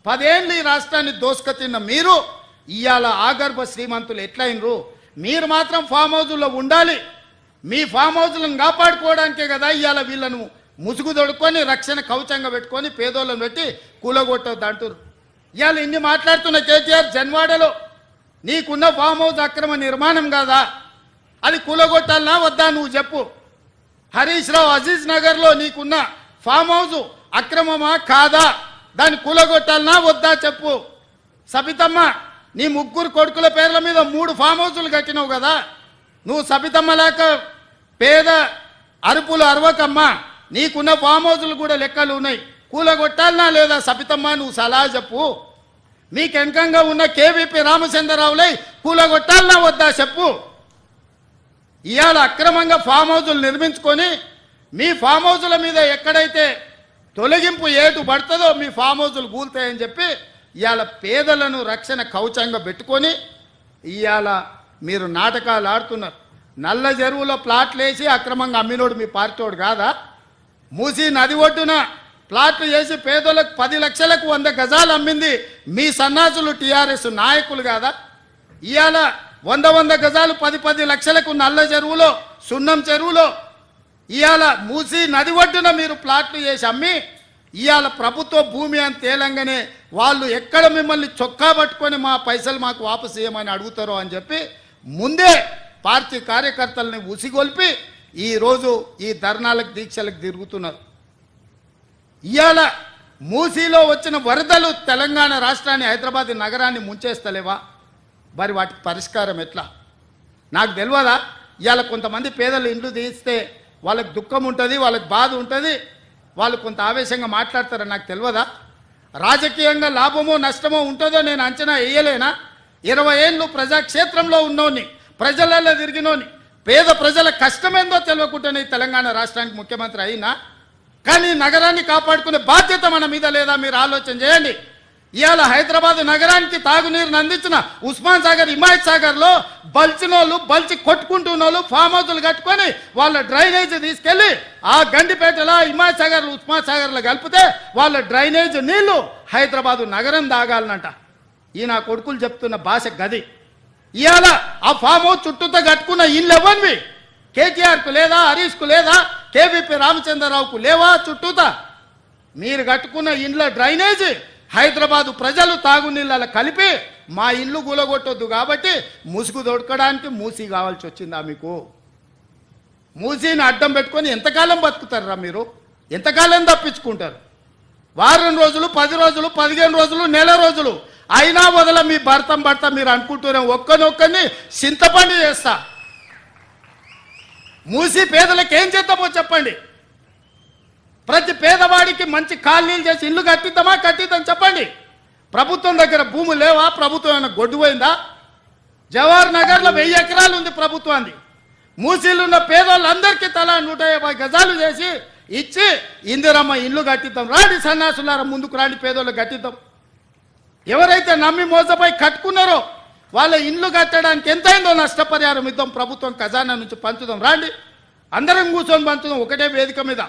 10 ఏళ్ళు ఈ రాష్ట్రాన్ని దోసుకతిన్న మీరు ఇవాళ ఆగర్భ శ్రీమంతులు ఎట్లయినరు? మీరు మాత్రం ఫామ్ హౌజుల్లో ఉండాలి. మీ ఫామ్ హౌజులను కాపాడుకోవడానికే కదా ఇవాళ వీళ్ళను ముసుగు దొడుకొని రక్షణ కవచంగా పెట్టుకొని పేదోళ్ళను పెట్టి కూలగొట్టొద్దు అంటారు. ఇవాళ ఇన్ని మాట్లాడుతున్న కేటీఆర్ జన్వాడలో నీకున్న ఫామ్ హౌస్ అక్రమ నిర్మాణం కాదా? అది కూలగొట్టాలనా వద్దా నువ్వు చెప్పు. హరీష్ రావు అజీజ్ నగర్లో నీకున్న ఫామ్ హౌస్ అక్రమమా కాదా? దాన్ని కూలగొట్టాలనా వద్దా చెప్పు. సబితమ్మ నీ 3 కొడుకుల పేర్ల మీద 3 ఫామ్ హౌసులు కట్టినావు కదా. నువ్వు సబితమ్మ లేక పేద అరుపులు అరవకమ్మా. నీకున్న ఫామ్ హౌసులు కూడా లెక్కలు ఉన్నాయి. కూలగొట్టాలనా లేదా సబితమ్మ నువ్వు సలహా చెప్పు. మీకు వెనకంగా ఉన్న కేవీపీ రామచంద్రరావులై కూలగొట్టాలనా వద్దా చెప్పు. ఇవాళ అక్రమంగా ఫామ్ హౌసులు నిర్మించుకొని మీ ఫామ్ హౌసుల మీద ఎక్కడైతే తొలగింపు ఏటు పడుతుందో మీ ఫామ్ హౌసులు కూలుతాయని చెప్పి ఇవాళ పేదలను రక్షణ కవచంగా పెట్టుకొని ఇవాళ మీరు నాటకాలు ఆడుతున్నారు. నల్ల చెరువులో ప్లాట్లు వేసి అక్రమంగా అమ్మినోడు మీ పార్టీోడు కాదా? మూసి నది ఒడ్డున ప్లాట్లు వేసి పేదలకు 10 లక్షలకు 100 గజాలు అమ్మింది మీ సన్నాసులు టీఆర్ఎస్ నాయకులు కాదా? ఇవాళ 100 గజాలు 10 లక్షలకు నల్ల చెరువులో సున్నం చెరువులో ఇవాళ మూసి నది ఒడ్డున మీరు ప్లాట్లు చేసి అమ్మి ఇవాళ ప్రభుత్వ భూమి అని తేలంగానే వాళ్ళు ఎక్కడ మిమ్మల్ని చొక్కా పట్టుకొని మా పైసలు మాకు వాపసు చేయమని అడుగుతారో అని చెప్పి ముందే పార్టీ కార్యకర్తలని ఉసిగొల్పి ఈరోజు ఈ ధర్నాలకు దీక్షలకు తిరుగుతున్నారు. ఇవాళ మూసీలో వచ్చిన వరదలు తెలంగాణ రాష్ట్రాన్ని హైదరాబాద్ నగరాన్ని ముంచేస్తలేవా? మరి వాటికి పరిష్కారం ఎట్లా నాకు తెలియదా? ఇవాళ కొంతమంది పేదలు ఇండ్లు తీస్తే వాళ్ళకి దుఃఖం ఉంటుంది, వాళ్ళకి బాధ ఉంటుంది, వాళ్ళు కొంత ఆవేశంగా మాట్లాడతారని నాకు తెలియదా? రాజకీయంగా లాభమో నష్టమో ఉంటుందో నేను అంచనా వేయలేనా? 20 ఏళ్ళు ప్రజాక్షేత్రంలో ఉన్నోని, ప్రజలలో తిరిగినోని, పేద ప్రజల కష్టమేందో తెలియకుండానే తెలంగాణ రాష్ట్రానికి ముఖ్యమంత్రి అయినా. కానీ నగరాన్ని కాపాడుకునే బాధ్యత మన మీద లేదా? మీరు ఆలోచన చేయండి. ఇవాళ హైదరాబాద్ నగరానికి తాగునీరుని అందించిన ఉస్మాన్ సాగర్, హిమాయత్ సాగర్లో బల్చినోళ్ళు బల్చి కొట్టుకుంటున్నోళ్ళు ఫామ్ హౌసులు కట్టుకొని వాళ్ళ డ్రైనేజ్ తీసుకెళ్లి ఆ గండిపేటలో హిమాయత్ సాగర్, ఉస్మాన్ సాగర్లో కలిపితే వాళ్ళ డ్రైనేజ్ నీళ్లు హైదరాబాద్ నగరం తాగాలనంట. ఈ నా కొడుకులు చెప్తున్న భాష గది. ఇవాళ ఆ ఫామ్ హౌస్ చుట్టూతో కట్టుకున్న ఇల్లు ఎవరివి? కేటీఆర్కు లేదా? హరీష్కు లేదా? కేవీపీ రామచంద్రరావుకు లేవా? చుట్టూతా మీరు కట్టుకున్న ఇండ్ల డ్రైనేజ్ హైదరాబాదు ప్రజలు తాగునీళ్ళ కలిపి మా ఇల్లు కూలగొట్టొద్దు కాబట్టి ముసుగు దొడకడానికి మూసీ కావాల్సి వచ్చిందా మీకు? మూసీని అడ్డం పెట్టుకొని ఎంతకాలం బతుకుతారా మీరు? ఎంతకాలం తప్పించుకుంటారు? వారం రోజులు, 10 రోజులు, 15 రోజులు, నెల రోజులు అయినా వదల మీ భర్త మీరు అనుకుంటూనే ఒక్కనొక్కని చింతపండు చేస్తా. మూసి పేదలకు ఏం చేద్దామో చెప్పండి. ప్రతి పేదవాడికి మంచి కాలనీలు చేసి ఇల్లు కట్టిద్దాం చెప్పండి. ప్రభుత్వం దగ్గర భూములు లేవా? ప్రభుత్వం ఏమైనా గొడ్డుపోయిందా? జవహర్ నగర్లో 1000 ఎకరాలు ఉంది ప్రభుత్వాన్ని. మూసీలు ఉన్న పేదోళ్ళందరికీ తలా 150 గజాలు చేసి ఇచ్చి ఇందిరమ్మ ఇల్లు కట్టిద్దాం. రాండి సన్నాసులారా, ముందుకు రాండి, పేదోళ్ళు కట్టిద్దాం. ఎవరైతే నమ్మి మోసపోయి కట్టుకున్నారో వాళ్ళ ఇల్లు కట్టడానికి ఎంతైందో నష్టపరిహారం ఇద్దాం, ప్రభుత్వం ఖజానా నుంచి పంచుదాం. రాండి, అందరం కూర్చొని పంచుదాం ఒకటే వేదిక మీద.